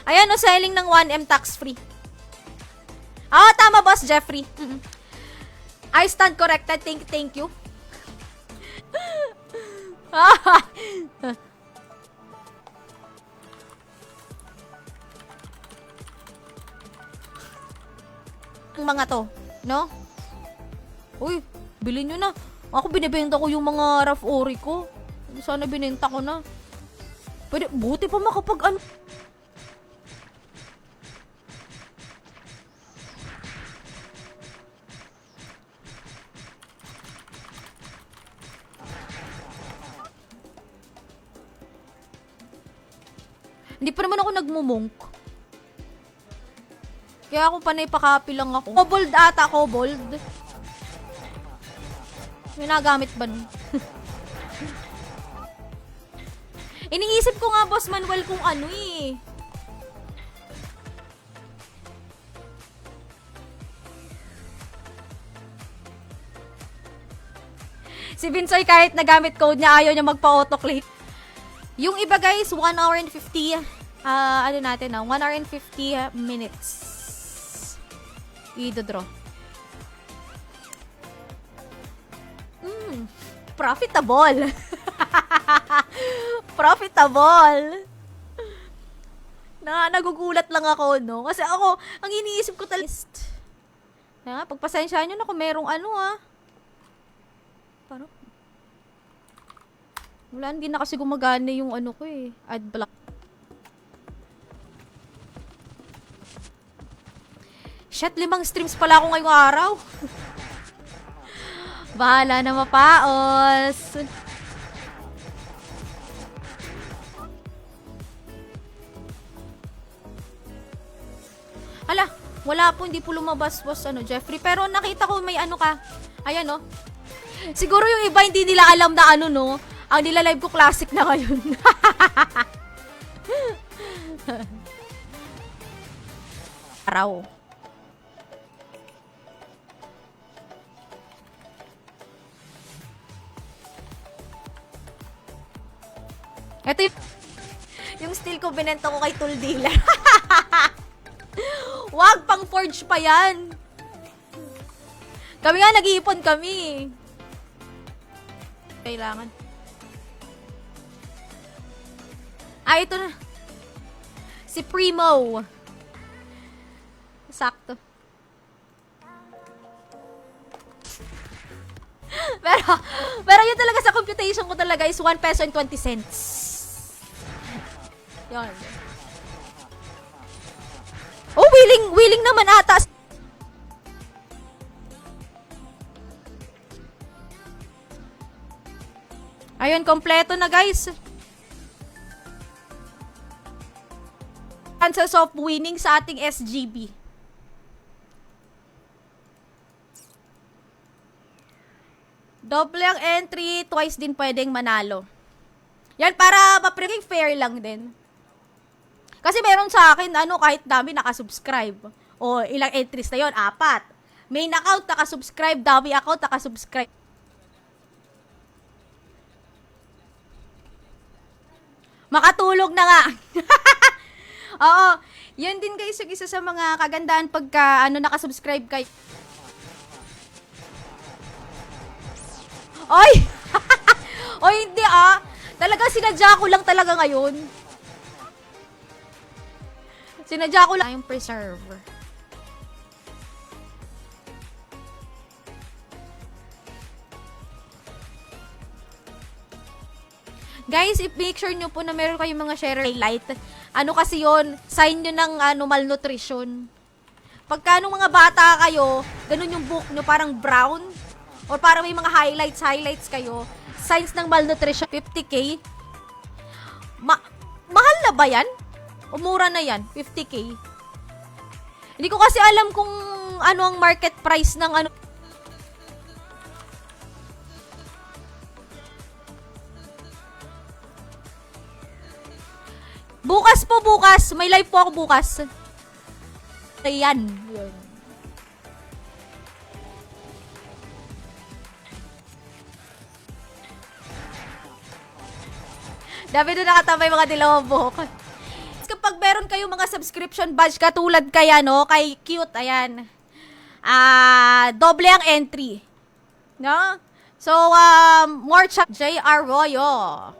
Ayan, no, selling ng 1M tax-free. Ah, tama, Boss Jeffrey. I stand corrected. Thank you. Ang mga to, no? Uy, bilhin nyo na. Ako binibenta ko yung mga rough ori ko. Sana binenta ko na. Pwede, buti pa makapag ano. Hindi pa naman ako nagmumunk. Kaya ako panay pa-copy lang ako. Kobold ata, kobold. May nagamit ba nun? Iniisip ko nga, Boss Manuel, kung ano eh. Si Vinsoy kahit nagamit code niya, ayaw niya magpa-autoclave. Yung iba guys, 1 hour and 50, ano natin na, 1 hour and 50 minutes. I-draw. Profitable. Profitable. Nagugulat lang ako, no? Kasi ako, ang iniisip ko talaga, pagpasensyaan nyo na kung merong ano, Parang, wala, hindi na kasi gumagana yung ano ko eh. Ad block. Shit, 5 streams pala ako ngayong araw. Bahala na mapaos. Hala, wala po, hindi po lumabas, Boss Jeffrey. Pero nakita ko may ano ka. Ayan, no? Siguro yung iba hindi nila alam na ano, no? Ang nila-live ko classic na ngayon. Araw. Ito yung steel ko, binenta ko kay Tool Dealer. Wag, pang forge pa yan. Kami nga, nag-iipon kami. Kailangan. Ito na. Si Primo. Sakto. pero yun talaga sa computation ko talaga is 1 peso and 20 cents. Yun. Oh, willing naman ata. Ayun, kompleto na guys. Chances of winning sa ating SGB. Double ang entry, twice din pwedeng manalo. Yan, para ma-pretty fair lang din. Kasi meron sa akin, kahit dami nakasubscribe. O, ilang entries na yon? 4. Main account nakasubscribe, dami account nakasubscribe. Makatulog na nga. Oo. Yan din guys, isa sa mga kagandahan pagka nakasubscribe kay. Oy! Oy, hindi Talaga sinadya ko lang talaga ngayon. Sinadya ko lang yung preserve. Guys, make sure nyo po na meron kayong mga share highlight. Ano kasi yon, sign nyo ng malnutrition. Pagka mga bata kayo, ganun yung book nyo, parang brown. Or parang may mga highlights kayo. Signs ng malnutrition, 50k. Mahal na ba yan? O mura na yan, 50k. Hindi ko kasi alam kung ano ang market price ng ano. Bukas. May live po ako bukas. Ayan. Dami doon nakatambay mga dilawang buhok. Kapag meron meron kayong mga subscription badge katulad kay kay Cute, ayan. Doble ang entry. No? So, more chat. JR Royo.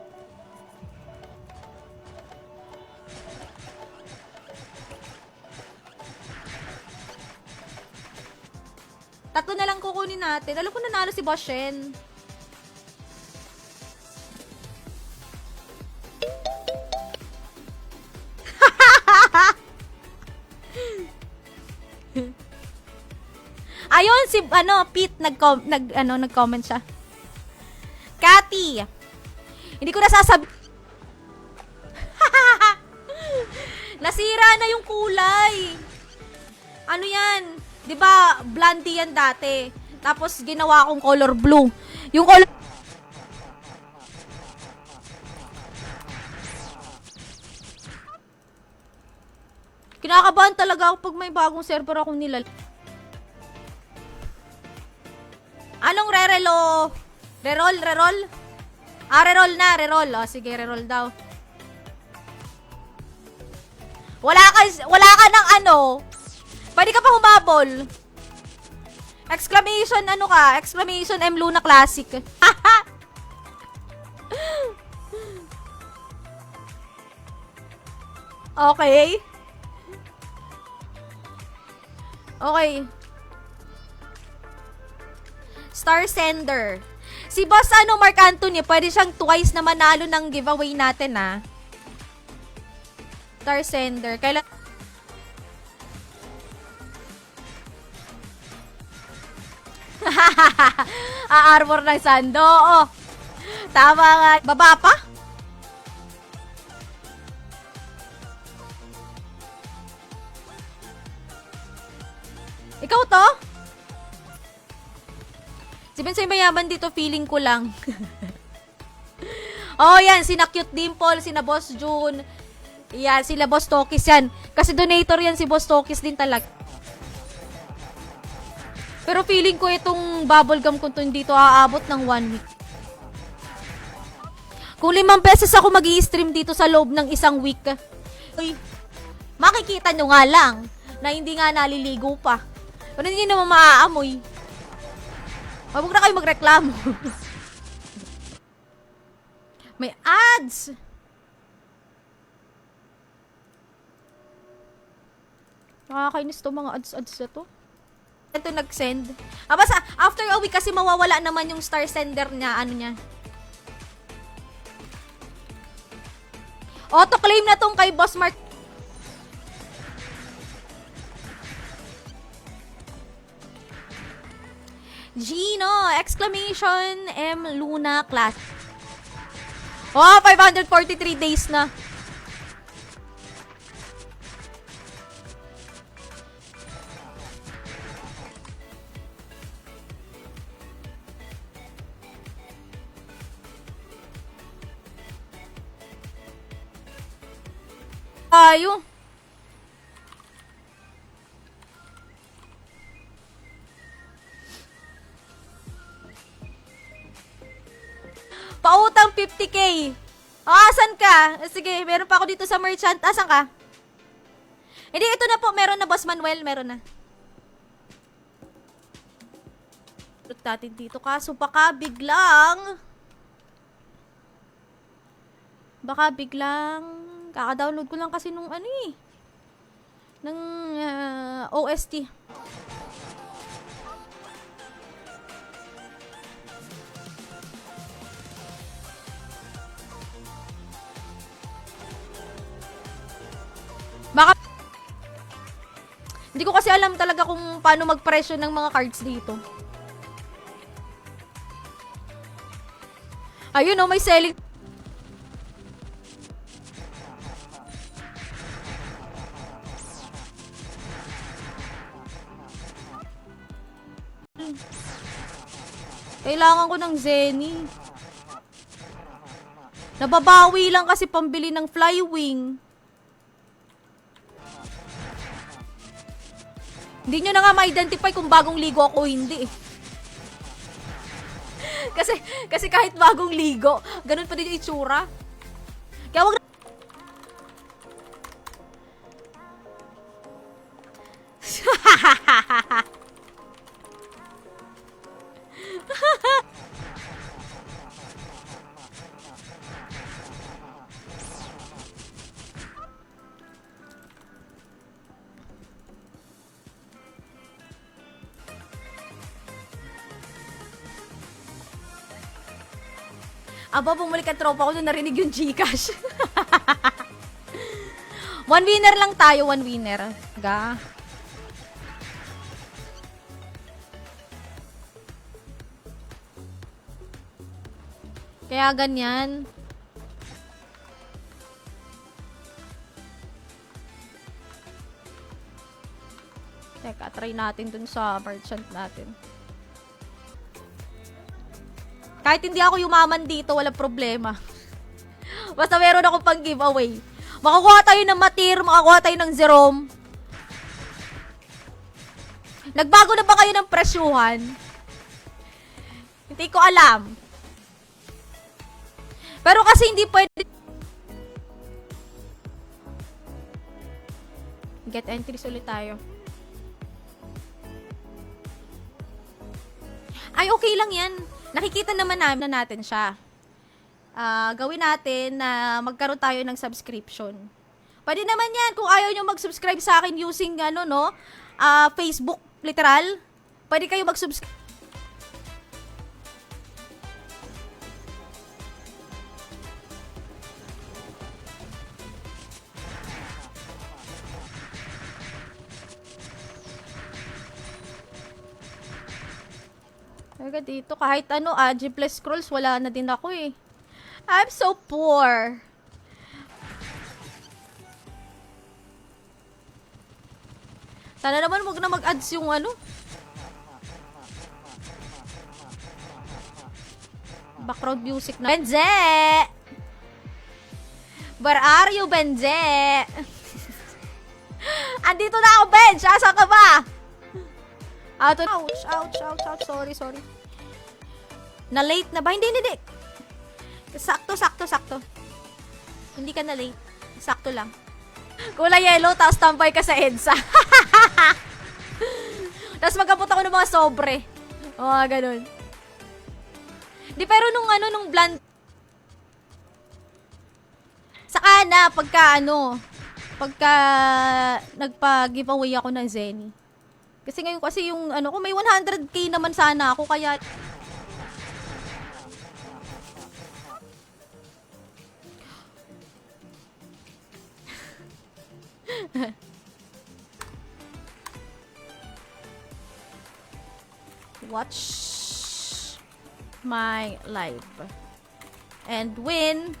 Tatlo na lang kukunin natin. Alam ko nanalo si Boss Shen. Ayun, si, Pete, nag-comment siya. Cathy, hindi ko nasasabi. Nasira na yung kulay. Ano yan? 'Di ba, blondie yan dati. Tapos ginawa kong color blue. Yung color Kinakabahan talaga ako pag may bagong server akong nilal. Anong re-relo? Reroll? Reroll na, reroll. O, sige, reroll daw. Wala ka ng Pwede ka pa humabol. Exclamation, Exclamation M Luna Classic. Okay. Okay. Star Sender. Si Boss Mark Anthony, pwede siyang twice na manalo ng giveaway natin, Star Sender. Kailan armor ng Sando. Oh. Tama nga. Baba pa? Ikaw to? Si Bensay mayaman dito, feeling ko lang. Oh, yan. Sina Cute Dimple, sina Boss June. Yan, sila Boss Tokis yan. Kasi donator yan si Boss Tokis din talaga. Pero feeling ko itong bubblegum ko dito aabot ng 1 week. Kung 5 beses ako mag-i-stream dito sa loob ng isang week, makikita nyo nga lang na hindi nga naliligo pa. Pero hindi naman maaamoy. Huwag na kayo magreklamo. May ads! Nakakainis to mga ads na to. Ito nag-send. Basta after a week kasi mawawala naman yung star sender niya, niya. Auto-claim na tong kay Boss Mark. Gino! Exclamation M Luna Class. Oh, 543 days na. Tayo. Pautang 50k. Asan ka? Sige, meron pa ako dito sa merchant. Asan ka? Hindi, ito na po. Meron na, Boss Manuel. Meron na. Look natin dito. Kaso baka biglang kaka-download ko lang kasi nung ng OST. Baka hindi ko kasi alam talaga kung paano mag-presyo ng mga cards dito. Ayun, may selling. Kailangan ko ng Zenny. Nababawi lang kasi pambili ng Flywing. Hindi nyo na nga ma-identify kung bagong ligo ako o hindi. kasi kahit bagong ligo, ganun pa din yung itsura. Kaya wag na... Aba, bumalik ang tropa ko nung narinig yung Gcash. One winner lang tayo, one winner. Ga. Kaya ganyan. Teka, try natin dun sa merchant natin. Kahit hindi ako yumaman dito, wala problema. Basta meron ako pang giveaway. Makakuha tayo ng Matir, makakuha tayo ng Jerome. Nagbago na ba kayo ng presyuhan? Hindi ko alam. Pero kasi hindi pwede. Get entries ulit tayo. Ay, okay lang yan. Nakikita naman natin siya. Gawin natin na magkaroon tayo ng subscription. Pwede naman yan kung ayaw nyo mag-subscribe sa akin using Facebook, literal. Pwede kayo mag-subscribe. Talaga dito, kahit G plus scrolls, wala na din ako eh. I'm so poor. Sana naman wag na mag-ads yung background music na. Benze! Where are you, Benze? Andito na ako, Benz! Asa ka ba? Ouch. Sorry. Na-late na ba? Hindi. Sakto. Hindi ka na-late. Sakto lang. Kulay yellow, tapos tambay ka sa EDSA. Tapos magkapot ako ng mga sobre. Ganun. Di, pero nung bland. Saka na, pagka nagpa-giveaway ako ng Zenny. Kasi ngayon yung ko may 100k naman sana ako kaya watch my live and win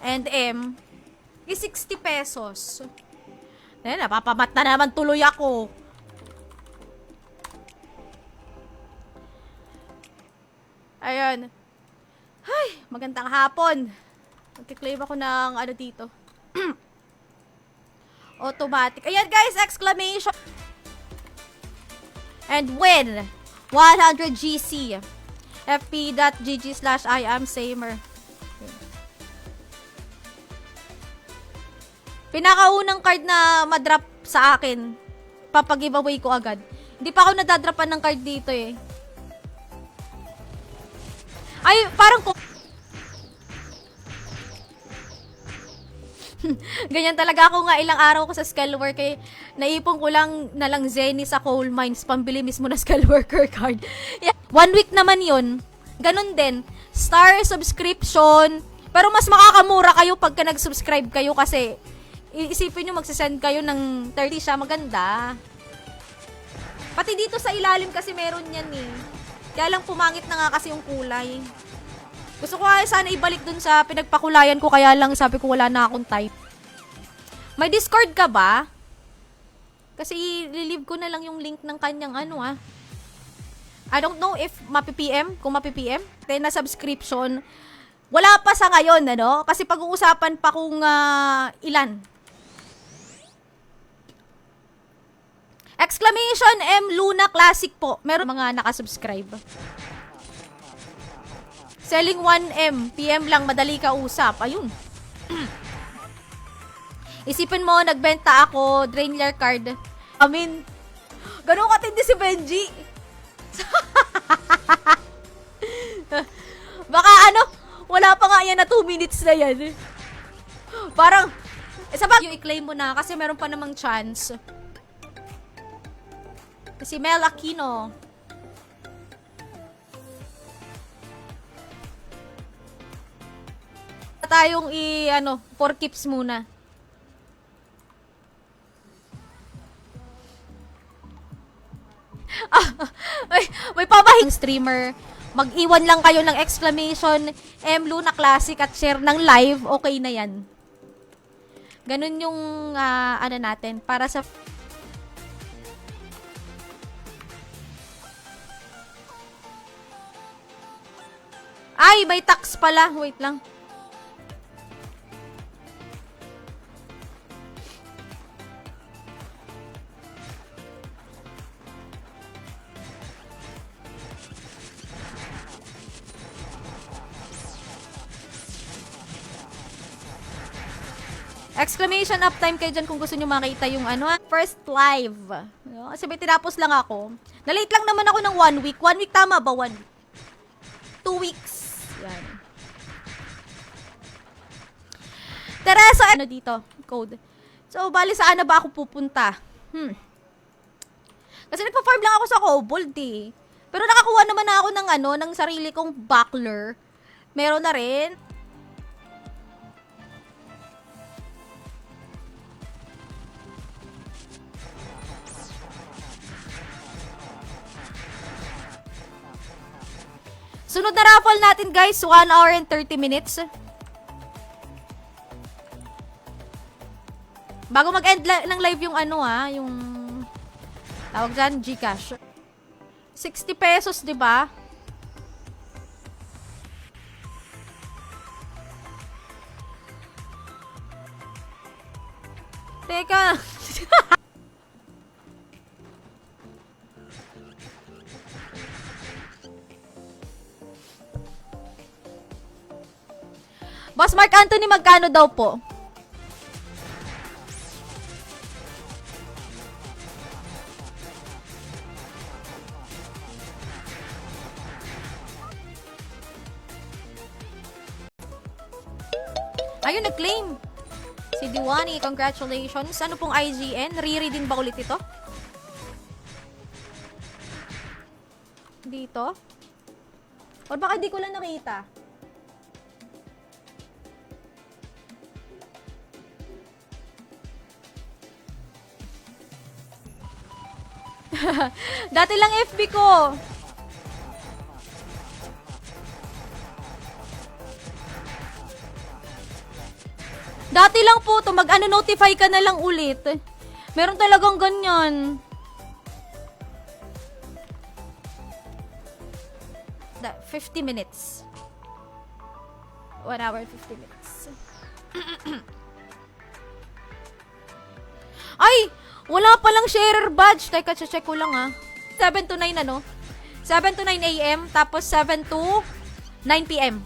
and is 60 pesos. Napapamat na naman tuloy ako. Ayun. Ay, magandang hapon. Magkiklaim ako ng dito. Automatic. Ayan guys, exclamation. And win 100 GC. fp.gg/IamSamer. Pinakaunang card na madrop sa akin, papag-giveaway ko agad. Hindi pa ako nadadropan ng card dito eh. Ay, parang ganyan talaga ako nga ilang araw ko sa Skellwork eh. Naipon ko lang na lang Zenny sa coal mines, pambili mismo na Skellworker card. Yeah. 1 week naman yun. Ganun din. Star subscription. Pero mas makakamura kayo pagka nag-subscribe kayo kasi isipin nyo magsisend kayo ng 30 siya, maganda. Pati dito sa ilalim kasi meron yan eh. Kaya lang pumangit na nga kasi yung kulay. Gusto ko sana ibalik dun sa pinagpakulayan ko, kaya lang sabi ko wala na akong type. May Discord ka ba? Kasi i-leave ko na lang yung link ng kanyang I don't know if mapi-PM, kung mapi-PM. Then na subscription. Wala pa sa ngayon, Kasi pag-uusapan pa kung ilan. Exclamation M Luna Classic po. Meron mga nakasubscribe. Selling 1M. PM lang, madali ka usap. Ayun. Isipin mo, nagbenta ako, drain your card. Ganun katindi si Benji. Baka wala pa nga yan na 2 minutes na yan. Parang, yung i-claim mo na kasi meron pa namang chance. Si Mel Aquino. tayong for keeps muna. May pabahing streamer. Mag-iwan lang kayo ng exclamation Luna Classic at share ng live, okay na yan. Ganun yung natin para sa Ay, may tax pala. Wait lang. Exclamation uptime kayo dyan kung gusto nyo makita yung first live. Kasi may tinapos lang ako. Na-late lang naman ako ng 1 week. 1 week tama ba? 1 week. 2 weeks. Yan. Teresa, dito? Code. So, bali saan na ba ako pupunta? Kasi nagpa-farm lang ako sa Kobold eh. Pero nakakuha naman na ako ng sarili kong buckler. Meron na rin. Sunod na raffle natin guys, 1 hour and 30 minutes. Bago mag-end ng live yung yung tawag dyan, Gcash. 60 pesos, di ba? Teka. Boss Mark Anthony, magkano daw po? Ayun, nag-claim. Si Diwani, congratulations. Ano pong IGN? Riri din ba ulit ito? Dito? Or baka di ko lang nakita? Dati lang FB ko. Dati lang po to, mag-notify ka na lang ulit. Meron talagang ganyan. 50 minutes. 1 hour, 50 minutes. Ay! Wala palang sharer badge. Teka, check ko lang 7 to 9 7 to 9 a.m. Tapos 7 to 9 p.m.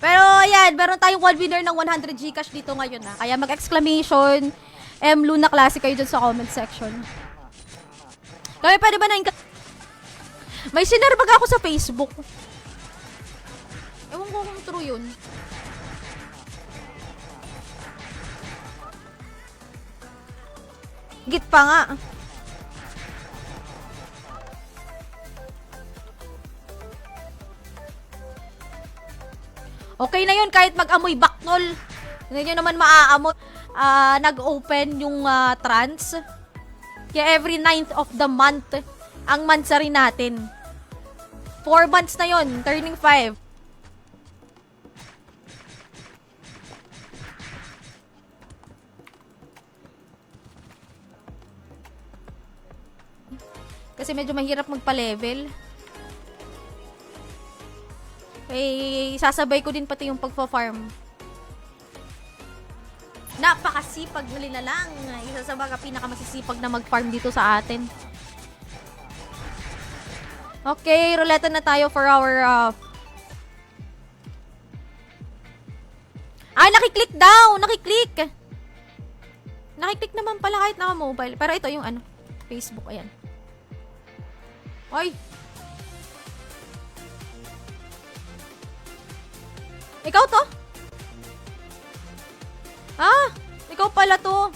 Pero ayan, meron tayong one winner ng 100 Gcash dito ngayon Kaya mag-exclamation Luna Classic kayo dyan sa comment section. Kaya pwede ba na may sinerbag ako sa Facebook. Ewan ko kung true yun. Git pa nga. Okay na yun kahit mag-amoy baknol. Hindi nyo naman maaamoy. Nag-open yung trans. Kaya every 9th of the month, ang mansari natin. 4 months na yon, turning 5. Kasi medyo mahirap magpa-level. Sasabay ko din pati yung pagpa-farm. Napakasipag nila lang. Isa sa mga pinakamasisipag na mag-farm dito sa atin. Okay, ruleta na tayo for our nakiklik daw! Nakiklik! Nakiklik naman pala kahit naka-mobile. Pero ito yung Facebook, ayan. Ay! Ikaw to? Ikaw pala to.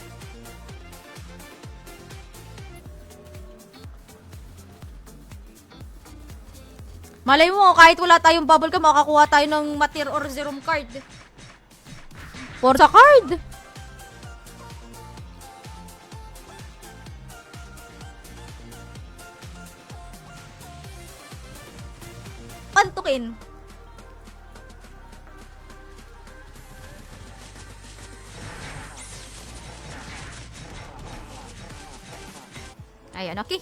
Malay mo, kahit wala tayong bubble gum, makakuha tayo ng matir or zerom card. Forza card! Pantukin. Ayan, okay.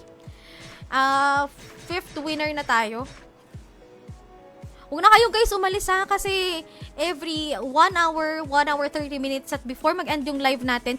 Fifth winner na tayo. Huwag na kayo guys umalis ha, kasi every 1 hour 30 minutes at before mag-end yung live natin,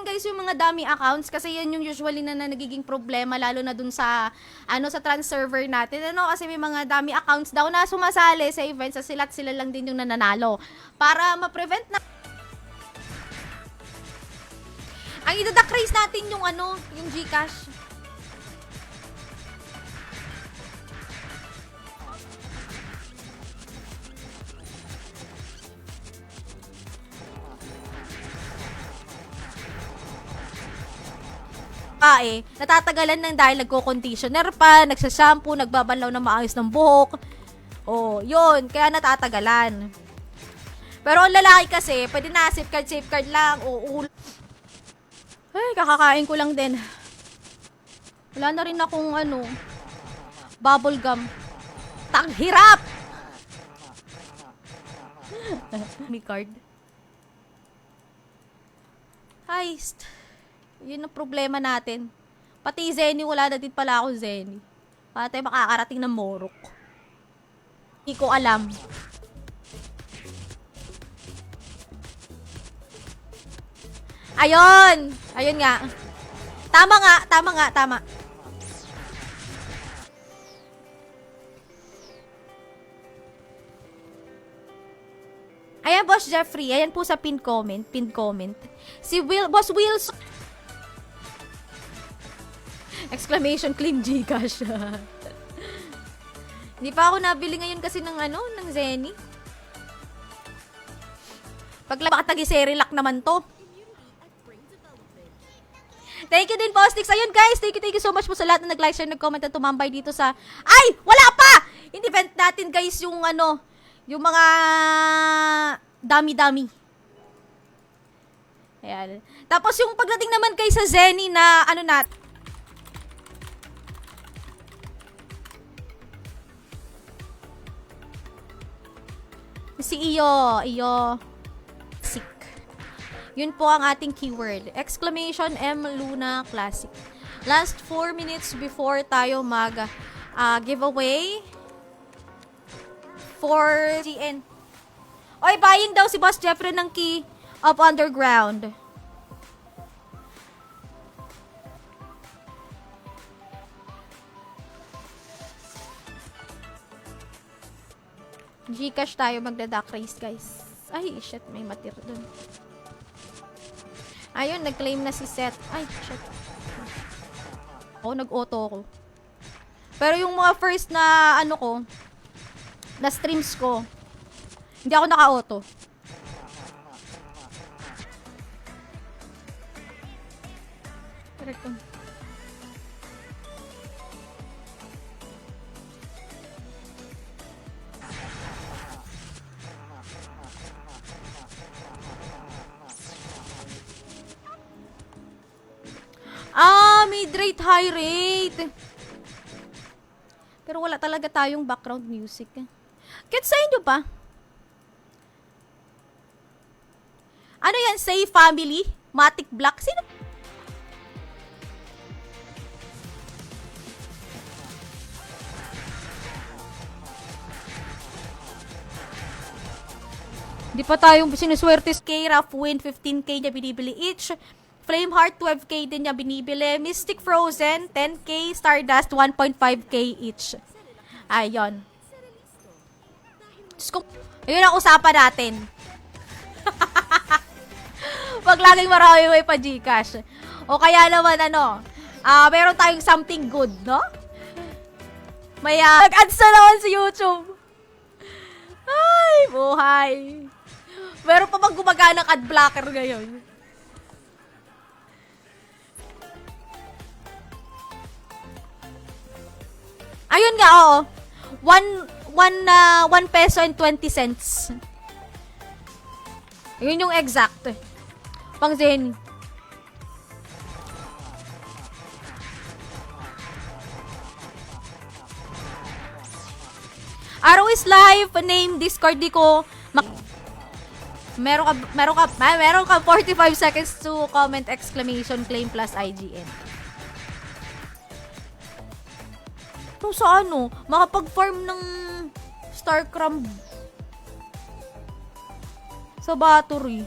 guys yung mga dummy accounts, kasi yan yung usually na nagiging problema, lalo na dun sa sa trans server natin, kasi may mga dummy accounts daw na sumasali sa events, sila lang din yung nananalo. Para ma-prevent na ang idadak raise natin yung yung GCash. Natatagalan ng dahil nagko-conditioner pa, nagsashampoo, nagbabanlaw ng maayos ng buhok. Oh, yun. Kaya natatagalan. Pero ang lalaki kasi, pwede na safeguard lang. Ay, kakakain ko lang din. Wala na rin akong bubble gum. Tanghirap! May card. Heist. Yun ang problema natin. Pati Zenny, wala na din pala ako Zenny. Para tayo makakarating ng Morok. Hindi ko alam. Ayun! Ayun nga. Tama. Ayan, Boss Jeffrey. Ayan po sa pinned comment. Si Boss Wilson. Exclamation claim GCash. Hindi pa ako nabili ngayon kasi ng ng Zenny. Paglabak tagi-Serilac naman to. Thank you din, Postix. Ayun guys, thank you so much po sa lahat na nag-like, share, nag-comment at tumambay dito sa... Ay! Wala pa! In-event natin guys yung yung mga dami-dami. Ayan. Tapos yung pagdating naman guys sa Zenny na si Iyo. Sick. Yun po ang ating keyword. Exclamation M Luna Classic. Last 4 minutes before tayo mag giveaway for GN. Oy, buying daw si Boss Jeffrey ng key of Underground. GCash tayo, magda-duck race, guys. Ay, shit, may matir dun. Ayun, nag-claim na si Seth. Ay, shit. Nag-auto ko. Pero yung mga first na, na streams ko, hindi ako naka-auto. Correct. Mid-rate, high rate. Pero wala talaga tayong background music. Kahit sa inyo pa. Ano yan? Say Family? Matic Black? Sino? Di pa tayong sinuswerte. K, Rough Wind, 15k niya binibili each. Flameheart, 12k din niya binibili. Mystic Frozen, 10k. Stardust, 1.5k each. Ayun. Ayun ang usapan natin. Wag laging marami may pa Gcash. O kaya naman meron tayong something good, no? May nag-ads na naman sa YouTube. Ay! Buhay. Meron pa bang gumaganang ad blocker ngayon? Ayun nga, oo. 1 peso and 20 cents. Yun yung exact. Pang Zen. Araw is live. Name Discord di ko. Meron ka 45 seconds to comment exclamation claim plus IGN. Kung sa ano, makapag-farm ng Starcraft sa battery.